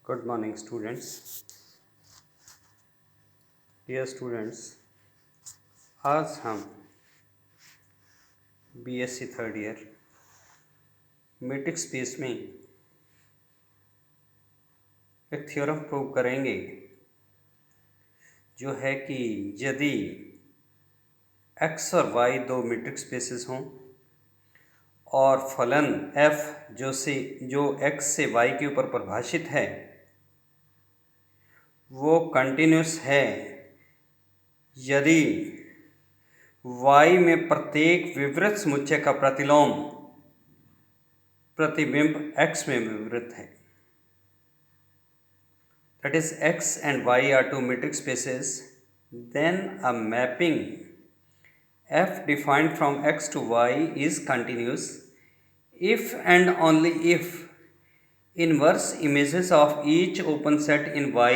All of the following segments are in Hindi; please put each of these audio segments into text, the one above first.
Good morning students. Dear students, आज हम BSc third year metric space में एक थ्योरम प्रूव करेंगे जो है कि यदि x और y दो मैट्रिक्स स्पेसेस हों और फलन f जो x से y के ऊपर परिभाषित है वो कंटिन्यूस है यदि y में प्रत्येक विवृत समुच्चय का प्रतिलोम प्रतिबिंब x में विवृत है। That is, x and y are two matrix spaces, then a mapping f defined from x to y is continuous if and only if inverse images of each open set in y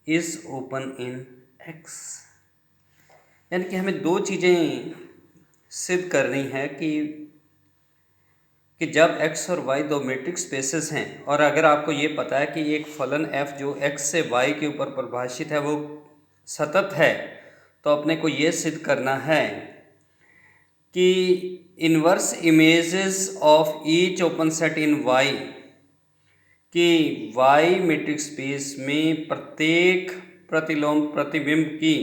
is open in x। यानी कि हमें दो चीज़ें सिद्ध करनी है कि जब x और y दो मैट्रिक्स स्पेसेस हैं और अगर आपको ये पता है कि एक फलन f जो x से y के ऊपर परिभाषित है वो सतत है, तो अपने को ये सिद्ध करना है कि inverse images of each open set in y कि y मैट्रिक्स स्पेस में प्रत्येक प्रतिलोम प्रतिबिंब की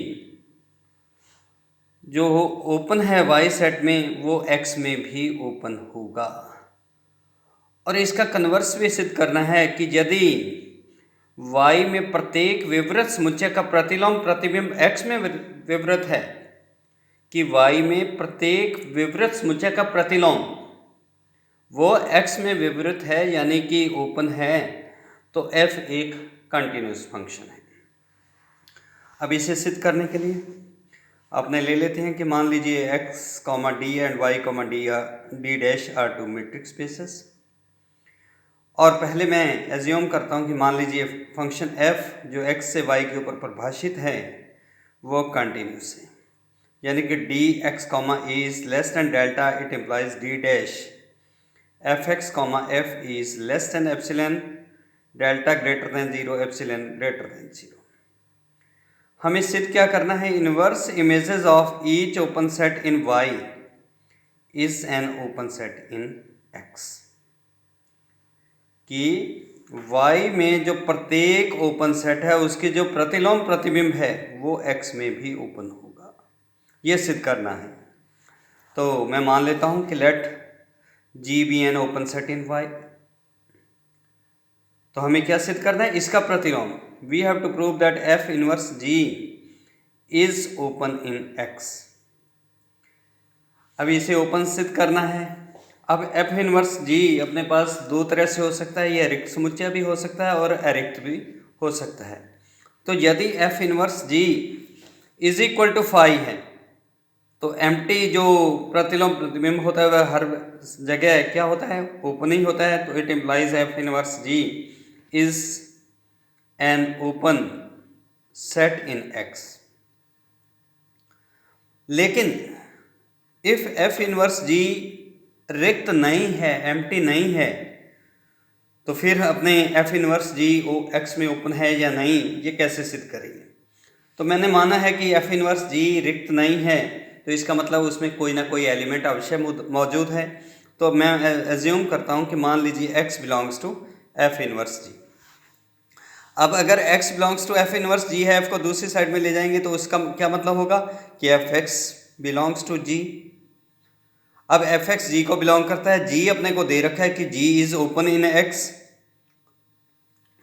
जो ओपन है y सेट में वो x में भी ओपन होगा। और इसका कन्वर्स भी सिद्ध करना है कि यदि y में प्रत्येक विवृत समुच्चय का प्रतिलोम प्रतिबिंब x में विवृत है कि y में प्रत्येक विवृत समुच्चय का प्रतिलोम वो x में विवृत है यानी कि ओपन है, तो f एक कंटिन्यूस फंक्शन है। अब इसे सिद्ध करने के लिए अपने ले लेते हैं कि मान लीजिए x, d and y, d dash are two metric spaces. और पहले मैं एज्यूम करता हूं कि मान लीजिए फंक्शन f जो x से y के ऊपर परिभाषित है वो कंटिन्यूस है, यानी कि dx, a is less than delta, it implies d dash fx, f is less than epsilon, delta greater than 0, epsilon greater than 0। हमें सिद्ध क्या करना है? Inverse images of each open set in y is an open set in x कि y में जो प्रत्येक ओपन सेट है उसके जो प्रतिलोम प्रतिबिंब है वो x में भी ओपन होगा, ये सिद्ध करना है। तो मैं मान लेता हूं कि let G be an open set in y। तो हमें क्या सिद्ध करना है? इसका प्रतिलोम। We have to prove that f inverse G is open in x। अब इसे ओपन सिद्ध करना है। अब f इनवर्स G अपने पास दो तरह से हो सकता है, यह रिक्त समुच्चय भी हो सकता है और अरिक्त भी हो सकता है। तो यदि f inverse G is equal to phi है तो एम्प्टी जो प्रतिलोम प्रतिबिंब होता है वह हर जगह क्या होता है? ओपन ही होता है। तो it implies f inverse G is an open set in x। लेकिन इफ f इनवर्स G रिक्त नहीं है, एम्प्टी नहीं है, तो फिर अपने f इनवर्स G x में ओपन है या नहीं ये कैसे सिद्ध करेंगे? तो मैंने माना है कि f इनवर्स G रिक्त नहीं है तो इसका मतलब उसमें कोई ना कोई एलिमेंट अवश्य मौजूद है। तो मैं एज्यूम करता हूं कि मान लीजिए x belongs to f inverse G। अब अगर x belongs to f inverse G है, f को दूसरी साइड में ले जाएंगे तो उसका क्या मतलब होगा कि fx बिलोंग्स टू G। अब fx G को बिलोंग करता है, G अपने को दे रखा है कि G is open in x।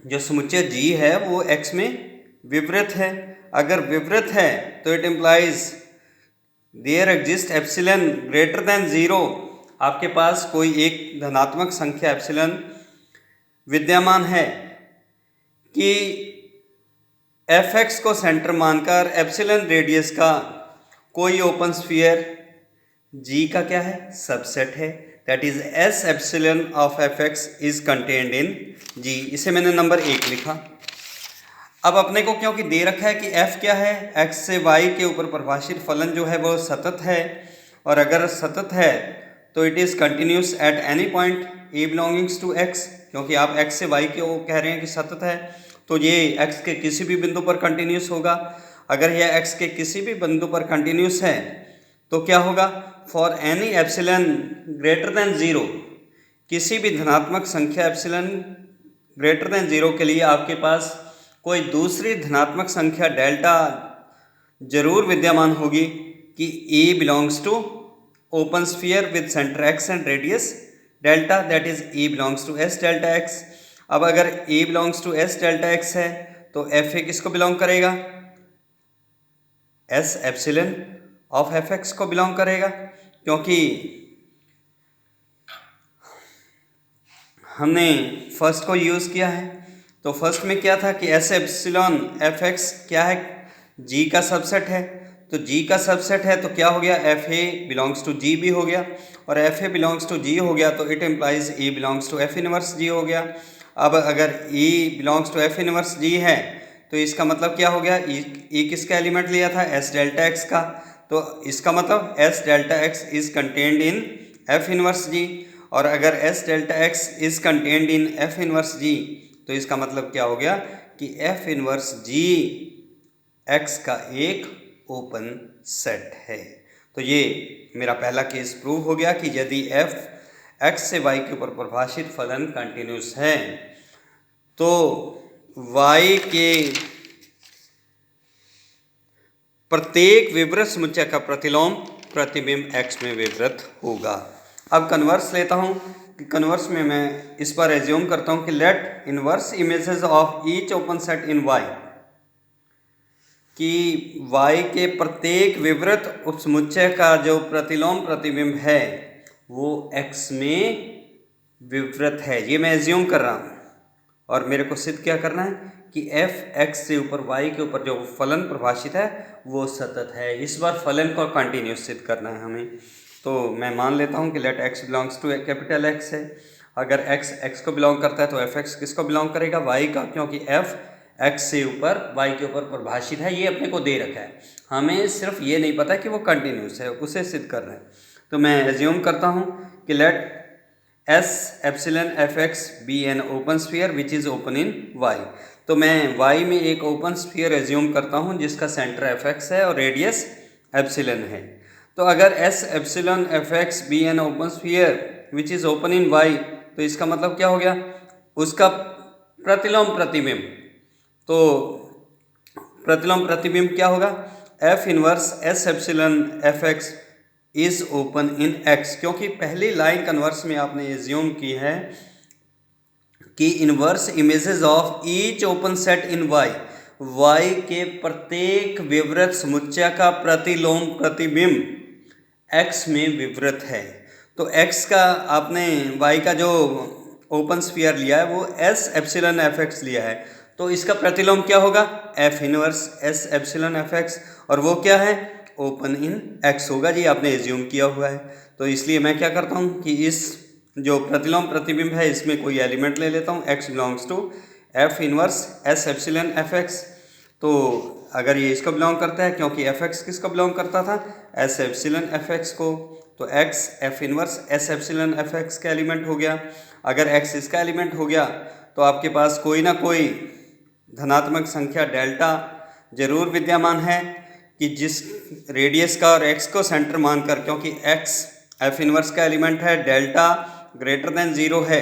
जो समुच्चय G है वो x में विवृत है। अगर विवृत है तो it implies there exist epsilon greater than 0। आपके पास कोई एक धनात्मक संख्या एप्सिलॉन विद्यमान है कि fx को सेंटर मानकर एप्सिलॉन रेडियस का कोई ओपन स्फीयर G का क्या है? सबसेट है। That is S epsilon of fx is contained in G। इसे मैंने नंबर 1 लिखा। अब अपने को क्योंकि दे रखा है कि f क्या है? x से y के ऊपर परिभाषित फलन जो है वो सतत है, और अगर सतत है तो it is continuous at any point a belongings to x। क्योंकि आप x से y को कह रहे हैं कि सतत है, तो ये x के किसी भी बिंदु पर कंटिन्यूस होगा। अगर यह x के किसी भी बिंदु पर कंटिन्यूस है तो क्या होगा, for any epsilon greater than 0, किसी भी धनात्मक संख्या एप्सिलन ग्रेटर देन 0 के लिए आपके पास कोई दूसरी धनात्मक संख्या डेल्टा जरूर विद्यमान होगी कि E belongs to open sphere with centre x and radius delta, that is E belongs to S delta x। अब अगर E belongs to S delta x है तो FA किसको बिलोंग करेगा, S एप्सिलन ऑफ fx को बिलोंग करेगा, क्योंकि हमने फर्स्ट को यूज़ किया है। तो फर्स्ट में क्या था कि S एप्सिलॉन fx क्या है, G का सबसेट है। तो G का सबसेट है तो क्या हो गया, FA बिलोंग्स टू G भी हो गया, और FA बिलोंग्स टू G हो गया तो it implies E belongs to F inverse G हो गया। अब अगर E belongs to F inverse G है तो इसका मतलब क्या हो गया, E किसका एलिमेंट लिया था, S डेल्टा x का, तो इसका मतलब S delta x is contained in F inverse G, और अगर S delta x is contained in F inverse G तो इसका मतलब क्या हो गया कि F इनवर्स G x का एक ओपन सेट है। तो ये मेरा पहला केस प्रूव हो गया कि यदि f x से y के ऊपर परिभाषित फलन कंटिन्यूस है तो y के प्रत्येक विवृत समुच्चय का प्रतिलोम प्रतिबिंब x में विवृत होगा। अब कन्वर्स लेता हूँ कि कन्वर्स में मैं इस पर एज्यूम करता हूँ कि let inverse images of each open set in y, कि y के प्रत्येक विवृत उपसमुच्चय का जो प्रतिलोम प्रतिबिंब है वो x में विवृत है। ये मैं एज्यूम कर रहा हूँ और मेरे को सिद्ध क्या करना है कि f x से ऊपर y के ऊपर जो फलन प्रभाषित है वो सतत है। इस बार फलन को कंटिन्यूस सिद्ध करना है हमें। तो मैं मान लेता हूँ कि let x belongs to capital X है। अगर x x को बिलोंग करता है तो fx किसको बिलोंग करेगा, y का, क्योंकि f x से ऊपर y के ऊपर परिभाषित है। ये अपने को दे रखा है, हमें सिर्फ ये नहीं पता कि वो कंटिन्यूस है, उसे सिद्ध कर रहे हैं। तो मैं एज्यूम करता हूँ कि let S epsilon fx be an open sphere which is open in y। तो मैं y में एक ओपन स्फीयर एज्यूम करता हूँ जिसका सेंटर fx है और रेडियस एप्सिलन है। तो अगर S epsilon fx be an open sphere which is open in y तो इसका मतलब क्या हो गया, उसका प्रतिलोम प्रतिबिंब। तो प्रतिलोम प्रतिबिंब क्या होगा, F inverse S epsilon fx is open in x, क्योंकि पहली लाइन कन्वर्स में आपने एज्यूम की है कि inverse images of each open set in y के प्रत्येक विवृत समुच्चय का प्रतिलोम प्रतिबिंब x में विवृत है। तो x का आपने y का जो ओपन स्फीयर लिया है वो S एप्सिलन fx लिया है, तो इसका प्रतिलोम क्या होगा, F inverse S epsilon fx, और वो क्या है, ओपन इन x होगा। जी आपने एज्यूम किया हुआ है। तो इसलिए मैं क्या करता हूँ कि इस जो प्रतिलोम प्रतिबिंब है इसमें कोई एलिमेंट ले लेता हूँ, x belongs to F inverse S epsilon fx। तो अगर ये इसको बिलोंग करता है, क्योंकि fx किसको बिलोंग करता था, S एप्सिलन fx को, तो x F inverse S epsilon fx का एलिमेंट हो गया। अगर x इसका एलिमेंट हो गया तो आपके पास कोई ना कोई धनात्मक संख्या डेल्टा जरूर विद्यमान है कि जिस रेडियस का और x को सेंटर मानकर, क्योंकि x F इनवर्स का एलिमेंट है, डेल्टा ग्रेटर देन 0 है,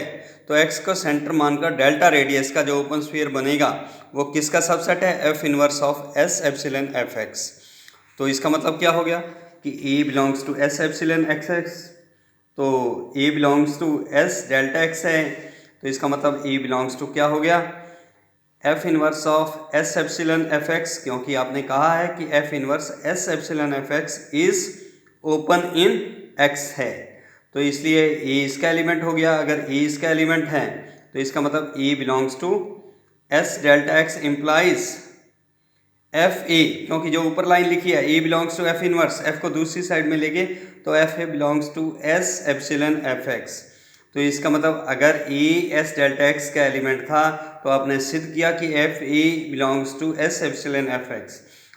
तो x को सेंटर मानकर डेल्टा रेडियस का जो ओपन स्फीयर बनेगा वो किसका सबसेट है, F inverse of S epsilon fx। तो इसका मतलब क्या हो गया कि E belongs to S epsilon xx, तो E belongs to S delta x है, तो इसका मतलब E बिलोंग्स टू क्या हो गया, F inverse of S epsilon fx, क्योंकि आपने कहा है कि F inverse S epsilon fx is open in x है, तो इसलिए E इसका एलिमेंट हो गया। अगर E इसका एलिमेंट है तो इसका मतलब E belongs to S delta x implies F A, क्योंकि जो ऊपर लाइन लिखी है E belongs to F inverse, F को दूसरी साइड में लेंगे तो F A belongs to S epsilon fx। तो इसका मतलब अगर E S डेल्टा x का एलिमेंट था तो आपने सिद्ध किया कि F E belongs to S epsilon fx,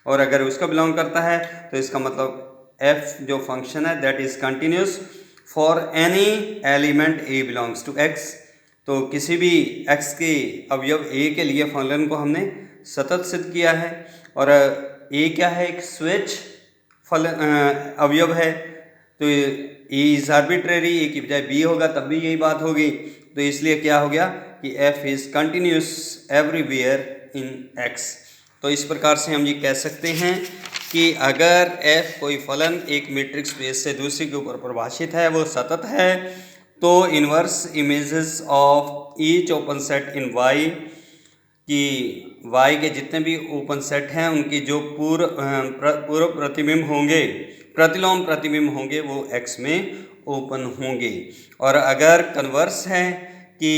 और अगर उसका बिलोंग करता है तो इसका मतलब F जो फंक्शन है that is continuous for any element A belongs to x। तो किसी भी x के अवयव a के लिए फलन को हमने सतत सिद्ध किया है। और a क्या है, एक स्वेच्छ फलन अवयव है, तो ए इज आर्बिट्रेरी, ए की बजाय बी होगा तब भी यही बात होगी। तो इसलिए क्या हो गया कि f is continuous everywhere in x। तो इस प्रकार से हम ये कह सकते हैं कि अगर f कोई फलन एक मीट्रिक स्पेस से दूसरे के ऊपर परिभाषित है, वो सतत है, तो inverse images of each open set in y कि y के जितने भी ओपन सेट हैं उनकी जो पूर्व प्रतिबिंब होंगे, प्रतिलोम प्रतिबिंब होंगे, वो x में ओपन होंगे। और अगर कन्वर्स है कि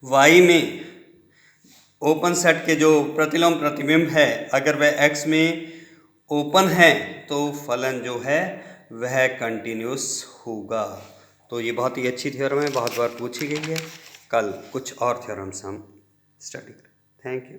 y में ओपन सेट के जो प्रतिलोम प्रतिबिंब है अगर वह x में ओपन है तो फलन जो है वह कंटिन्यूस होगा। तो ये बहुत ही अच्छी थ्योरम है, बहुत बार पूछी गई है। कल कुछ और थ्योरम्स हम स्टडी करें। Thank you.